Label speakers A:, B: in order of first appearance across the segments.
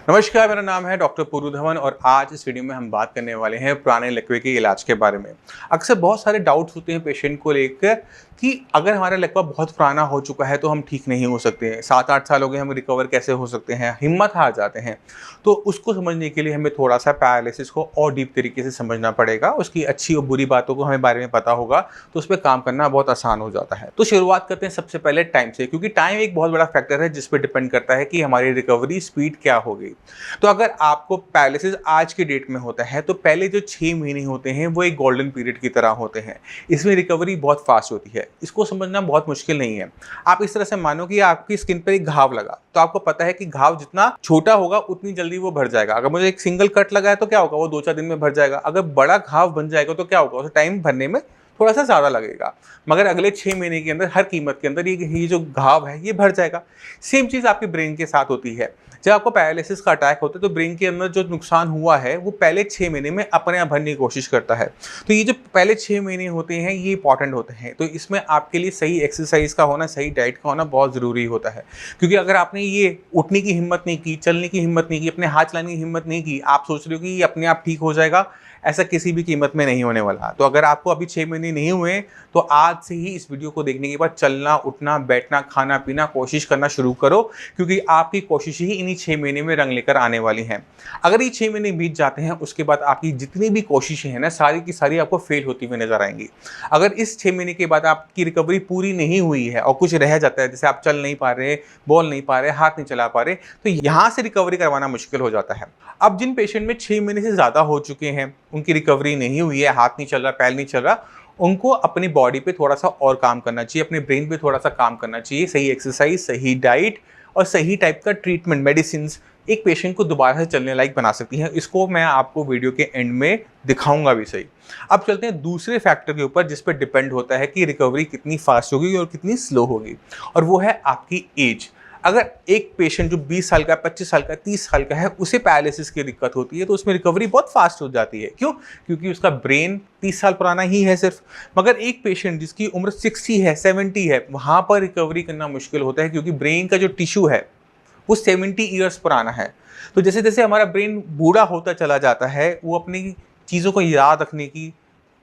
A: नमस्कार, मेरा नाम है डॉक्टर पूरू धवन और आज इस वीडियो में हम बात करने वाले हैं पुराने लकवे के इलाज के बारे में। अक्सर बहुत सारे डाउट्स होते हैं पेशेंट को लेकर कि अगर हमारा लकवा बहुत पुराना हो चुका है तो हम ठीक नहीं हो सकते हैं, 7-8 साल हो गए, हम रिकवर कैसे हो सकते हैं, हिम्मत हार जाते हैं। तो उसको समझने के लिए हमें थोड़ा सा पैरालिसिस को और डीप तरीके से समझना पड़ेगा, उसकी अच्छी और बुरी बातों को हमें बारे में पता होगा तो उस पर काम करना बहुत आसान हो जाता है। तो शुरुआत करते हैं सबसे पहले टाइम से, क्योंकि टाइम एक बहुत बड़ा फैक्टर है जिस पर डिपेंड करता है कि हमारी रिकवरी स्पीड क्या होगी। तो अगर आपको पैरालिसिस आज के डेट में होता है तो पहले जो 6 महीने होते हैं वो एक गोल्डन पीरियड की तरह होते हैं। इसमें रिकवरी बहुत फास्ट होती है, इसको समझना बहुत मुश्किल नहीं है। आप इस तरह से मानो कि आपकी स्किन पर एक घाव लगा, तो आपको पता है कि घाव जितना छोटा होगा उतनी जल्दी वो भर जाएगा। अगर मुझे एक सिंगल कट लगा है तो क्या होगा, वो 2-4 दिन में भर जाएगा। अगर बड़ा घाव बन जाएगा तो क्या होगा, उसे टाइम भरने में थोड़ा सा ज़्यादा लगेगा, मगर अगले 6 महीने के अंदर हर कीमत के अंदर ये जो घाव है ये भर जाएगा। सेम चीज़ आपके ब्रेन के साथ होती है। जब आपको पैरालिसिस का अटैक होता है तो ब्रेन के अंदर जो नुकसान हुआ है वो पहले 6 महीने में अपने आप भरने की कोशिश करता है। तो ये जो पहले 6 महीने होते हैं ये इंपॉर्टेंट होते हैं। तो इसमें आपके लिए सही एक्सरसाइज का होना, सही डाइट का होना बहुत ज़रूरी होता है। क्योंकि अगर आपने ये उठने की हिम्मत नहीं की, चलने की हिम्मत नहीं की, अपने हाथ चलाने की हिम्मत नहीं की, आप सोच रहे हो कि ये अपने आप ठीक हो जाएगा, ऐसा किसी भी कीमत में नहीं होने वाला। तो अगर आपको अभी 6 महीने नहीं हुए तो आज से ही इस वीडियो को देखने के बाद चलना, उठना, बैठना, खाना पीना, कोशिश करना शुरू करो, क्योंकि आपकी कोशिश ही इन्हीं 6 महीने में रंग लेकर आने वाली हैं। अगर ये 6 महीने बीत जाते हैं उसके बाद आपकी जितनी भी कोशिशें हैं ना, सारी की सारी आपको फेल होती हुई नजर आएंगी। अगर इस 6 महीने के बाद आपकी रिकवरी पूरी नहीं हुई है और कुछ रह जाता है, जैसे आप चल नहीं पा रहे, बोल नहीं पा रहे, हाथ नहीं चला पा रहे, तो यहाँ से रिकवरी करवाना मुश्किल हो जाता है। अब जिन पेशेंट में 6 महीने से ज़्यादा हो चुके हैं, उनकी रिकवरी नहीं हुई है, हाथ नहीं चल रहा, पैर नहीं चल रहा, उनको अपनी बॉडी पे थोड़ा सा और काम करना चाहिए, अपने ब्रेन पे थोड़ा सा काम करना चाहिए। सही एक्सरसाइज, सही डाइट और सही टाइप का ट्रीटमेंट, मेडिसिन एक पेशेंट को दोबारा से चलने लायक बना सकती हैं। इसको मैं आपको वीडियो के एंड में दिखाऊंगा भी सही। अब चलते हैं दूसरे फैक्टर के ऊपर जिस पर डिपेंड होता है कि रिकवरी कितनी फास्ट होगी और कितनी स्लो होगी, और वो है आपकी एज। अगर एक पेशेंट जो 20 साल का, 25 साल का, 30 साल का है, उसे पैरालिसिस की दिक्कत होती है तो उसमें रिकवरी बहुत फास्ट हो जाती है। क्यों? क्योंकि उसका ब्रेन 30 साल पुराना ही है सिर्फ। मगर एक पेशेंट जिसकी उम्र 60 है, 70 है, वहाँ पर रिकवरी करना मुश्किल होता है, क्योंकि ब्रेन का जो टिश्यू है वो 70 ईयर्स पुराना है। तो जैसे जैसे हमारा ब्रेन बूढ़ा होता चला जाता है, वो अपनी चीज़ों को याद रखने की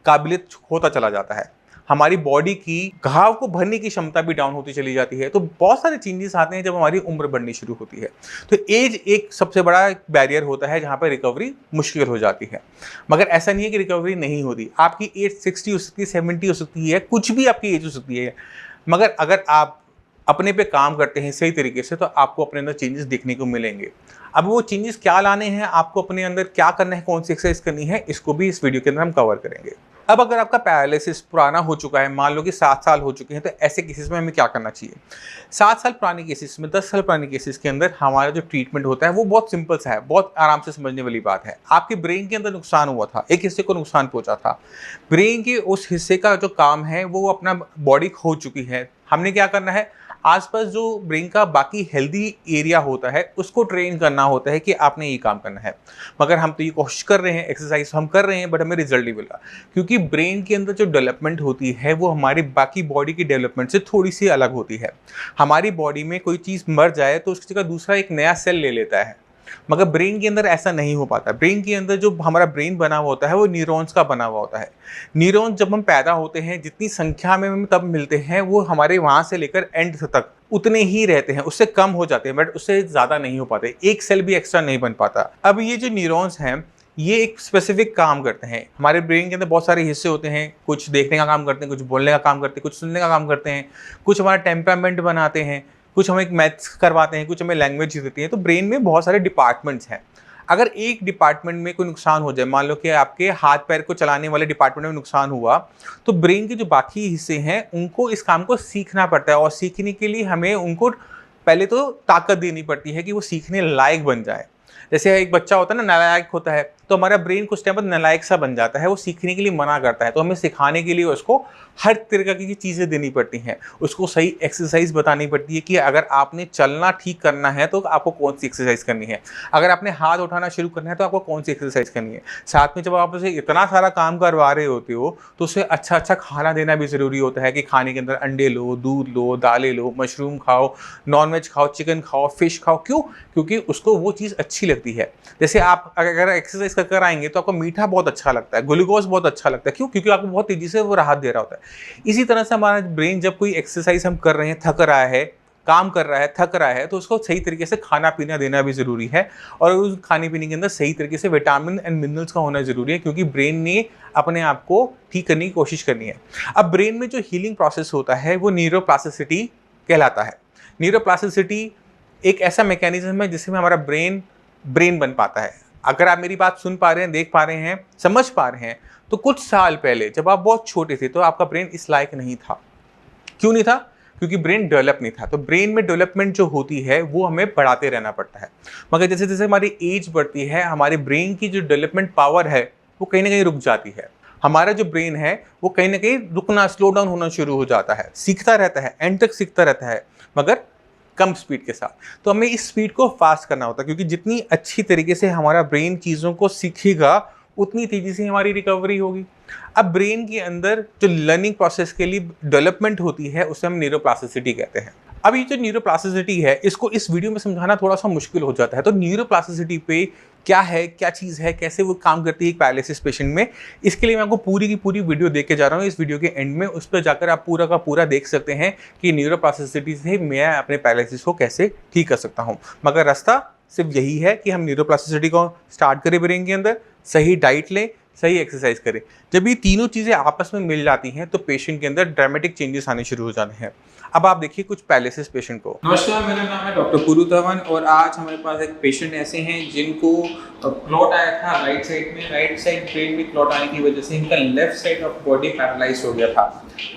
A: काबिलियत होता चला जाता है, हमारी बॉडी की घाव को भरने की क्षमता भी डाउन होती चली जाती है। तो बहुत सारे चेंजेस आते हैं जब हमारी उम्र बढ़नी शुरू होती है। तो एज एक सबसे बड़ा बैरियर होता है जहाँ पर रिकवरी मुश्किल हो जाती है। मगर ऐसा नहीं है कि रिकवरी नहीं होती। आपकी एज 60 हो सकती है, 70 हो सकती है, कुछ भी आपकी एज हो सकती है, मगर अगर आप अपने पे काम करते हैं सही तरीके से तो आपको अपने अंदर चेंजेस देखने को मिलेंगे। अब वो चेंजेस क्या लाने हैं, आपको अपने अंदर क्या करना है, कौन सी एक्सरसाइज करनी है, इसको भी इस वीडियो के अंदर हम कवर करेंगे। अब अगर आपका पैरालिसिस पुराना हो चुका है, मान लो कि 7 साल हो चुके हैं, तो ऐसे केसेस में हमें क्या करना चाहिए? 7 साल पुराने केसेस में, 10 साल पुराने केसेस के अंदर हमारा जो ट्रीटमेंट होता है वो बहुत सिंपल सा है, बहुत आराम से समझने वाली बात है। आपके ब्रेन के अंदर नुकसान हुआ था, एक हिस्से को नुकसान पहुंचा था, ब्रेन के उस हिस्से का जो काम है वो अपना बॉडी खो चुकी है। हमने क्या करना है, आसपास जो ब्रेन का बाकी हेल्दी एरिया होता है उसको ट्रेन करना होता है कि आपने ये काम करना है। मगर हम तो ये कोशिश कर रहे हैं, एक्सरसाइज हम कर रहे हैं, बट हमें रिजल्ट नहीं मिला, क्योंकि ब्रेन के अंदर जो डेवलपमेंट होती है वो हमारी बाकी बॉडी की डेवलपमेंट से थोड़ी सी अलग होती है। हमारी बॉडी में कोई चीज़ मर जाए तो उसकी जगह दूसरा एक नया सेल ले लेता है, मगर ब्रेन के अंदर ऐसा नहीं हो पाता। ब्रेन के अंदर जो हमारा ब्रेन बना हुआ होता है वो न्यूरॉन्स का बना हुआ होता है। न्यूरॉन्स जब हम पैदा होते हैं, जितनी संख्या में हम तब मिलते हैं, वो हमारे वहाँ से लेकर एंड तक उतने ही रहते हैं, उससे कम हो जाते हैं, बट उससे ज़्यादा नहीं हो पाते, एक सेल भी एक्स्ट्रा नहीं बन पाता। अब ये जो न्यूरॉन्स हैं ये एक स्पेसिफिक काम करते हैं। हमारे ब्रेन के अंदर बहुत सारे हिस्से होते हैं, कुछ देखने का काम करते हैं, कुछ बोलने का काम करते हैं, कुछ सुनने का काम करते हैं, कुछ हमारा टेम्परामेंट बनाते हैं, कुछ हमें मैथ्स करवाते हैं, कुछ हमें लैंग्वेज देती हैं। तो ब्रेन में बहुत सारे डिपार्टमेंट्स हैं। अगर एक डिपार्टमेंट में कोई नुकसान हो जाए, मान लो कि आपके हाथ पैर को चलाने वाले डिपार्टमेंट में नुकसान हुआ, तो ब्रेन के जो बाकी हिस्से हैं उनको इस काम को सीखना पड़ता है, और सीखने के लिए हमें उनको पहले तो ताकत देनी पड़ती है कि वो सीखने लायक बन जाए। जैसे एक बच्चा होता है ना, नालायक होता है, तो हमारा ब्रेन कुछ टाइम बाद नालायक सा बन जाता है, वो सीखने के लिए मना करता है। तो हमें सिखाने के लिए उसको हर तरह की चीज़ें देनी पड़ती हैं, उसको सही एक्सरसाइज बतानी पड़ती है कि अगर आपने चलना ठीक करना है तो आपको कौन सी एक्सरसाइज करनी है, अगर आपने हाथ उठाना शुरू करना है तो आपको कौन सी एक्सरसाइज करनी है। साथ में जब आप उसे इतना सारा काम करवा रहे होते हो तो उसे अच्छा अच्छा खाना देना भी ज़रूरी होता है कि खाने के अंदर अंडे लो, दूध लो, दालें लो, मशरूम खाओ, नॉनवेज खाओ, चिकन खाओ, फिश खाओ। क्यों? क्योंकि उसको वो चीज़ अच्छी लगती है। जैसे आप अगर एक्सरसाइज कर आएंगे तो आपको मीठा बहुत अच्छा लगता है, ग्लूकोज बहुत अच्छा लगता है। क्यों? क्योंकि आपको बहुत तेजी से वो राहत दे रहा होता है। इसी तरह से हमारा ब्रेन जब कोई एक्सरसाइज हम कर रहे हैं, थक रहा है, काम कर रहा है, थक रहा है, तो उसको सही तरीके से खाना पीना देना भी ज़रूरी है और उस खाने पीने के अंदर सही तरीके से विटामिन एंड मिनरल्स का होना ज़रूरी है, क्योंकि ब्रेन ने अपने आप को ठीक करने की कोशिश करनी है। अब ब्रेन में जो हीलिंग प्रोसेस होता है वो न्यूरोप्लास्टिसिटी कहलाता है। न्यूरोप्लास्टिसिटी एक ऐसा मैकेनिज्म है जिसमें हमारा ब्रेन बन पाता है। अगर आप मेरी बात सुन पा रहे हैं, देख पा रहे हैं, समझ पा रहे हैं, तो कुछ साल पहले जब आप बहुत छोटे थे तो आपका ब्रेन इस लायक नहीं था। क्यों नहीं था? क्योंकि ब्रेन डेवलप नहीं था। तो ब्रेन में डेवलपमेंट जो होती है वो हमें बढ़ाते रहना पड़ता है, मगर जैसे जैसे हमारी एज बढ़ती है हमारे ब्रेन की जो डेवलपमेंट पावर है वो कहीं ना कहीं रुक जाती है। हमारा जो ब्रेन है वो कहीं ना कहीं रुकना, स्लो डाउन होना शुरू हो जाता है। सीखता रहता है, एंड तक सीखता रहता है, मगर कम स्पीड के साथ। तो हमें इस स्पीड को फास्ट करना होता है, क्योंकि जितनी अच्छी तरीके से हमारा ब्रेन चीज़ों को सीखेगा उतनी तेज़ी से हमारी रिकवरी होगी। अब ब्रेन के अंदर जो लर्निंग प्रोसेस के लिए डेवलपमेंट होती है उसे हम न्यूरोप्लास्टिसिटी कहते हैं। अब ये जो न्यूरोप्लास्टिसिटी है इसको इस वीडियो में समझाना थोड़ा सा मुश्किल हो जाता है। तो न्यूरोप्लास्टिसिटी पे क्या है, क्या चीज़ है, कैसे वो काम करती है एक पैरालिसिस पेशेंट में, इसके लिए मैं आपको पूरी की पूरी वीडियो देख के जा रहा हूँ। इस वीडियो के एंड में उस पर जाकर आप पूरा का पूरा देख सकते हैं कि न्यूरोप्लास्टिसिटी से मैं अपने पैरालिसिस को कैसे ठीक कर सकता हूँ। मगर रास्ता सिर्फ यही है कि हम न्यूरोप्लास्टिसिटी को स्टार्ट करें ब्रेन के अंदर, सही डाइट लें, सही एक्सरसाइज करें। जब ये तीनों चीज़ें आपस में मिल जाती हैं तो पेशेंट के अंदर ड्रामेटिक चेंजेस आने शुरू हो जाते हैं। अब आप देखिए कुछ पैरालिसिस पेशेंट को। नमस्कार, मेरा नाम है डॉक्टर पुरु धवन और आज हमारे पास एक पेशेंट ऐसे हैं जिनको क्लॉट आया था राइट साइड में। राइट साइड ब्रेन में क्लॉट आने की वजह से इनका left side of body paralyse हो गया था।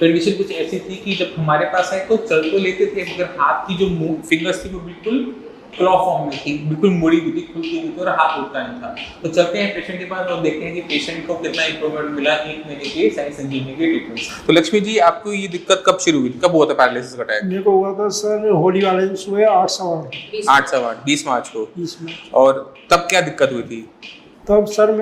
A: कंडीशन कुछ ऐसी थी कि जब हमारे पास आए तो चल तो लेते थे, मगर हाथ की जो फिंगर्स थी वो बिल्कुल क्लॉ फॉर्म में थी, बिल्कुल मुड़ी हुई थी, खुलती हुई थी और हाथ उठता नहीं था। तो चलते हैं पेशेंट के पास और देखते हैं कि पेशेंट को कितना इंप्रूवमेंट मिला 1 महीने के साइंस इंजीनियरिंग के ट्रीटमेंट। तो लक्ष्मी जी, आपको ये दिक्कत कब शुरू हुई थी, कब हुआ था पैरालिसिस का अटैक?
B: मेरे को हुआ था सर होली वाले दिन सुबह 8:15
A: 20 मार्च को।
B: 20 में।
A: और तब क्या दिक्कत हुई थी?
B: तब सर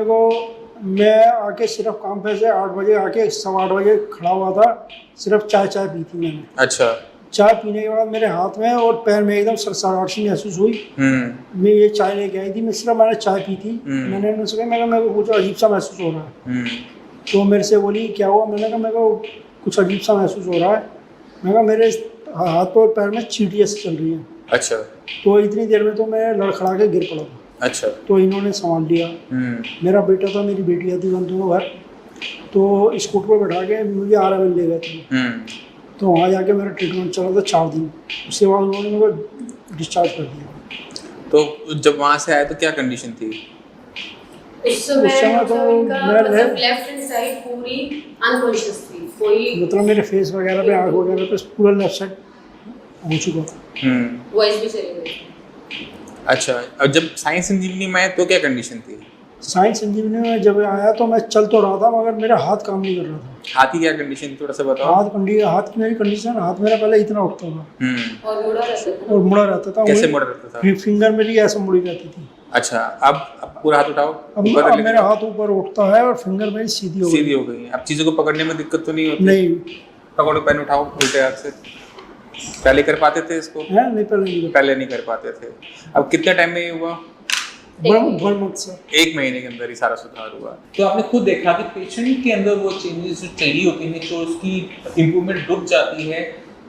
B: मैं आके सिर्फ काम पे से 8 बजे आके 8:15 बजे खड़ा हुआ था, सिर्फ चाय पी थी मैंने।
A: अच्छा।
B: चाय पीने के बाद मेरे हाथ में और पैर में एकदम सरसराहट सी महसूस हुई। मैं ये चाय लेके आई थी, मैंने चाय पी थी। मैंने उनसे कहा मेरे को कुछ अजीब सा महसूस हो रहा है। तो मेरे से बोली क्या हुआ? मैंने कहा मेरे को कुछ अजीब सा महसूस हो रहा है। मैंने कहा मेरे हाथ और पैर में चींटियाँ से चल रही हैं। अच्छा। तो इतनी देर में तो मैं लड़खड़ा के गिर पड़ा था। अच्छा। तो इन्होंने संभाल लिया। मेरा बेटा था, मेरी बेटियाँ थी, हम दोनों घर। तो स्कूटर पर बैठा के मुझे RML ले गए थे। तो वहाँ जाके मेरा ट्रीटमेंट चला था 4 दिन। उसके बाद उन्होंने मुझे डिस्चार्ज कर दिया।
A: तो जब वहाँ से आए तो क्या कंडीशन थी?
B: उस समय तो मैं
C: लेफ्ट हैंड साइड पूरी अनकॉन्शियस थी, कोई
B: मतलब मेरे फेस वगैरह पे, आँख वगैरह पे पूरा लेफ्ट साइड हो चुका था।
C: वॉइस भी चली गई।
A: अच्छा, और जब साइंस इंजीनियरिंग में आए तो क्या कंडीशन थी?
B: साइंस इंजीनियरिंग में जब आया तो मैं चल तो रहा था, मगर मेरा हाथ काम नहीं कर रहा था।
A: हाथ की क्या कंडीशन, थोड़ा सा बताओ।
B: हाथ की मेरी कंडीशन, हाथ मेरा पहले इतना उठता था और मुड़ा रहता था।
A: कैसे मुड़ा रहता था?
B: फिंगर मेरी ऐसे मुड़ी रहती थी।
A: अच्छा, अब पूरा हाथ उठाओ।
B: अब मेरा हाथ ऊपर उठता है और फिंगर मेरी सीधी हो गई।
A: अब चीज़ों को पकड़ने में दिक्कत तो नहीं होती?
B: नहीं।
A: पकड़ो, पेन उठाओ उल्टे हाथ से। पहले कर पाते थे इसको?
B: नहीं,
A: पहले नहीं कर पाते थे। अब कितने टाइम में ये हुआ? 1 महीने के अंदर ही सारा सुधार हुआ। तो आपने खुद देखा कि पेशेंट के अंदर वो चेंजेस जो चाहिए होती हैं, जो उसकी इम्प्रूवमेंट रुक जाती है,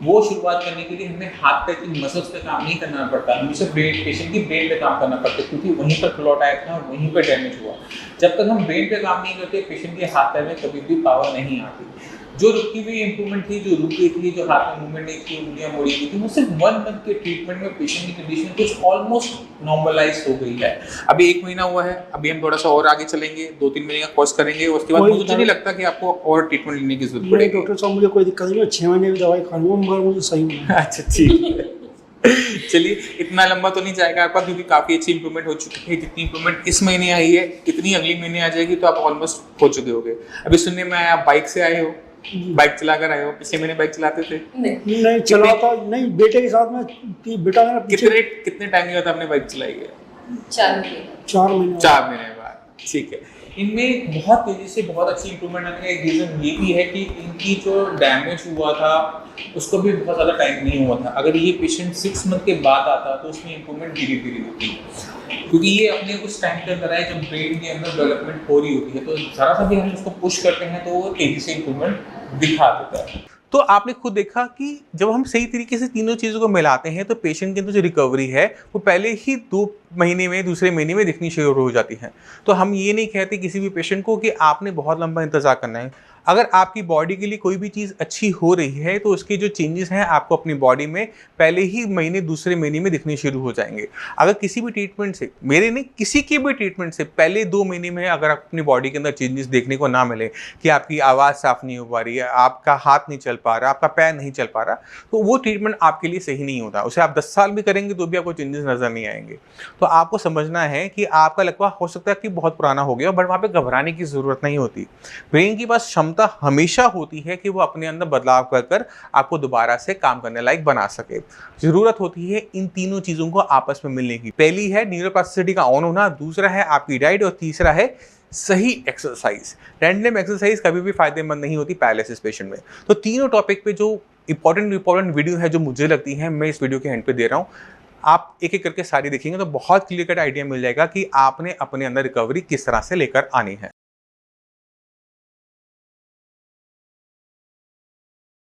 A: वो शुरुआत करने के लिए हमें हाथ पैर की मसल्स पे काम नहीं करना पड़ता, हमें सिर्फ पेशेंट की ब्रेन पे काम करना पड़ता है, क्योंकि वहीं पर क्लॉट आया था, वहीं पर डैमेज हुआ। जब तक हम ब्रेन पे काम नहीं करते पेशेंट के हाथ पैर में कभी भी पावर नहीं आती। जो रुकी हुई इंप्रूवमेंट थी, जो रुक गई थी, जो हाथ में मूवमेंट नहीं थी, उंगलियां मुड़ी गई थी, वो सिर्फ 1 मंथ के ट्रीटमेंट में पेशेंट की कंडीशन कुछ ऑलमोस्ट नॉर्मलाइज हो गई है। अभी 1 महीना हुआ है, अभी हम थोड़ा सा और आगे चलेंगे, 2-3 महीने का कोर्स करेंगे, उसके बाद मुझे नहीं लगता कि आपको और ट्रीटमेंट लेने की जरूरत पड़ेगी।
B: डॉक्टर साहब मुझे कोई दिक्कत नहीं है, 6 महीने की दवाई खा लूंगा, मगर मुझे सही होना है।
A: अच्छा, ठीक है। चलिए, इतना लंबा तो नहीं जाएगा आपका, क्योंकि काफी अच्छी इंप्रूवमेंट हो चुकी है। जितनी इंप्रूवमेंट इस महीने आई है इतनी अगले महीने आ जाएगी, तो आप ऑलमोस्ट हो चुके होगे। अभी सुनने में आया आप बाइक से आए हो, बाइक चला कर आए हो। पिछले महीने बाइक चलाते थे?
B: नहीं चलाता नहीं, बेटे के साथ में। बेटा मेरा
A: कितने टाइम के बाद आपने बाइक चलाई है?
C: 4 महीने।
B: 4
A: महीने बाद। ठीक है। इनमें बहुत तेजी से बहुत अच्छी इंप्रूवमेंट आने का एक रीज़न ये भी है कि इनकी जो डैमेज हुआ था उसको भी बहुत ज़्यादा टाइम नहीं हुआ था। अगर ये पेशेंट 6 मंथ के बाद आता तो उसमें इंप्रूवमेंट धीरे धीरे होती, क्योंकि ये अपने उस टाइम के अंदर है जब ब्रेन के अंदर डेवलपमेंट हो रही होती है, तो ज़रा सा भी हम उसको पुश करते हैं तो वो तेज़ी से इंप्रूवमेंट दिखा देता है। तो आपने खुद देखा कि जब हम सही तरीके से तीनों चीज़ों को मिलाते हैं तो पेशेंट के अंदर जो रिकवरी है वो पहले ही 2 महीने में, दूसरे महीने में दिखनी शुरू हो जाती है। तो हम ये नहीं कहते किसी भी पेशेंट को कि आपने बहुत लंबा इंतज़ार करना है। अगर आपकी बॉडी के लिए कोई भी चीज़ अच्छी हो रही है तो उसके जो चेंजेस हैं आपको अपनी बॉडी में पहले ही महीने, दूसरे महीने में दिखने शुरू हो जाएंगे। अगर किसी भी ट्रीटमेंट से, मेरे नहीं किसी के भी ट्रीटमेंट से पहले 2 महीने में अगर आप अपनी बॉडी के अंदर चेंजेस देखने को ना मिले कि आपकी आवाज़ साफ नहीं हो पा रही है, आपका हाथ नहीं चल पा रहा, आपका पैर नहीं चल पा रहा, तो वो ट्रीटमेंट आपके लिए सही नहीं होता। उसे आप 10 साल भी करेंगे तो भी आपको चेंजेस नज़र नहीं आएंगे। तो आपको समझना है कि आपका लकवा हो सकता है कि बहुत पुराना हो गया, बट वहाँ पे घबराने की ज़रूरत नहीं होती। ब्रेन के पास क्षमता हमेशा होती है कि वो अपने अंदर बदलाव कर आपको दोबारा से काम करने लायक बना सके। ज़रूरत होती है इन तीनों चीज़ों को आपस में मिलने की। पहली है न्यूरोप्लास्टिसिटी का ऑन होना, दूसरा है आपकी डाइट, और तीसरा है सही एक्सरसाइज। रैंडम एक्सरसाइज कभी भी फायदेमंद नहीं होती पैरालिसिस पेशेंट में। तो तीनों टॉपिक पे जो इंपॉर्टेंट वीडियो है जो मुझे लगती है, मैं इस वीडियो के एंड पे दे रहा हूँ। आप एक एक करके सारी देखेंगे तो बहुत क्लियर कट आइडिया मिल जाएगा कि आपने अपने अंदर रिकवरी किस तरह से लेकर आनी है।